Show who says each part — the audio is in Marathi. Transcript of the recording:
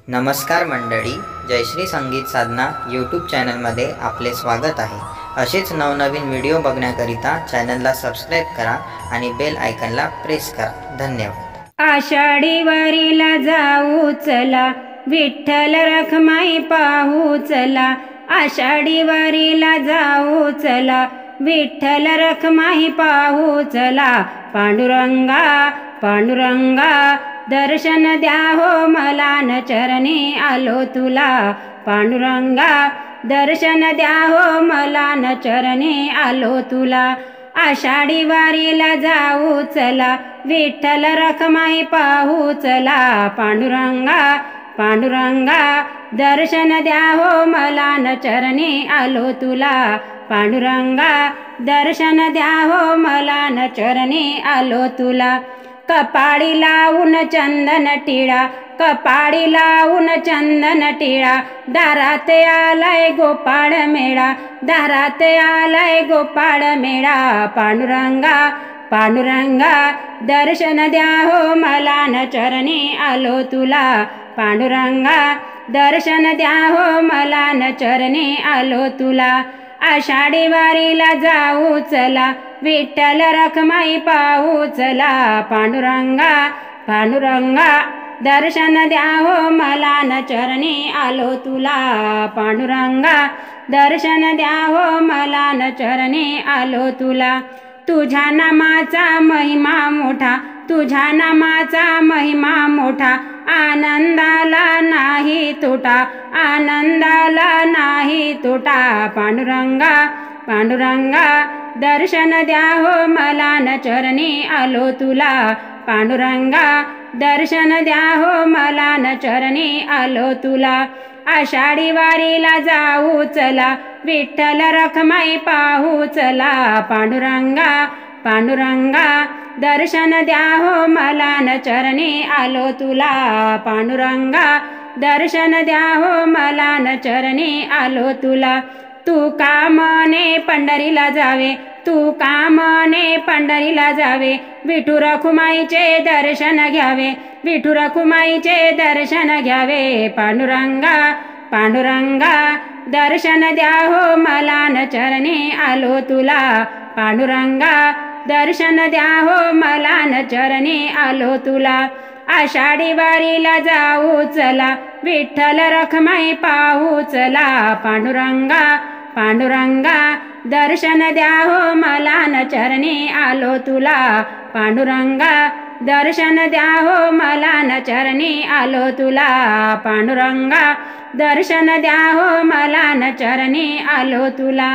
Speaker 1: नमस्कार मंडळी, जयश्री संगीत साधना यूट्यूब चॅनलमध्ये आपले स्वागत आहे। असेच नवनवीन व्हिडिओ बघण्याकरिता चॅनलला सबस्क्राइब करा आणि बेल आयकॉनला प्रेस करा। धन्यवाद।
Speaker 2: आषाढी वारीला जाऊ चला, विठ्ठल रखमाई पाहू चला। आषाढी वारीला जाऊ चला, विठ्ठल रखमाई पाहू चला। पांडुरंगा पांडुरंगा दर्शन द्या हो मला, न चरणी आलो तुला। पांडुरंगा दर्शन द्या हो मला, न चरणी आलो तुला। आषाढी वारीला जाऊ चला, विठ्ठल रखमाई पाहू चला। पांडुरंगा पांडुरंगा दर्शन द्या हो मला, न चरणी आलो तुला। पांडुरंगा दर्शन द्या हो मला, न चरणी आलो तुला। कपाळी लावून चंदन टिळा, कपाळी लावून चंदन टिळा। दारात आलाय गोपाळ मेळा, दारात आलाय गोपाळ मेळा। पांडुरंगा पांडुरंगा दर्शन द्या हो मला, न चरणी आलो तुला। पांडुरंगा दर्शन द्या हो मला, न चरणी आलो तुला। आषाढी वारीला जाऊ चला, विठ्ठल रखमाई पाहू चला। पांडुरंगा पांडुरंगा दर्शन द्या हो मला, न चरणी आलो तुला। पांडुरंगा दर्शन द्या हो मला, न चरणी आलो तुला। तुझ्या नामाचा महिमा मोठा, तुझ्या नामाचा महिमा मोठा। आनंदाला नाही तोटा, आनंदाला नाही तोटा। पांडुरंगा पांडुरंगा दर्शन द्या हो मला, न चरणी आलो तुला। पांडुरंगा दर्शन द्या हो मला, न चरणी आलो तुला। आषाढी वारीला जाऊ चला, विठ्ठल रखमाई पाहू चला। पांडुरंगा पांडुरंगा दर्शन द्या हो मला, न चरणी आलो तुला। पांडुरंगा दर्शन द्या हो मला, न चरणी आलो तुला। तू कामने पंढरीला जावे, तू कामने पंढरीला जावे। विठू रखुमाईचे दर्शन घ्यावे, विठू रखुमाईचे दर्शन घ्यावे। पांडुरंगा पांडुरंगा दर्शन द्या हो मला, न चरणी आलो तुला। पांडुरंगा दर्शन द्या हो मला, न चरणी आलो तुला। आषाढी वारीला जाऊ चला, विठ्ठल रखमाई पाहू चला। पांडुरंगा पांडुरंगा दर्शन द्या हो मला, न चरणी आलो तुला। पांडुरंगा दर्शन द्या हो मला, न चरणी आलो तुला। पांडुरंगा दर्शन द्या हो मला, न चरणी आलो तुला।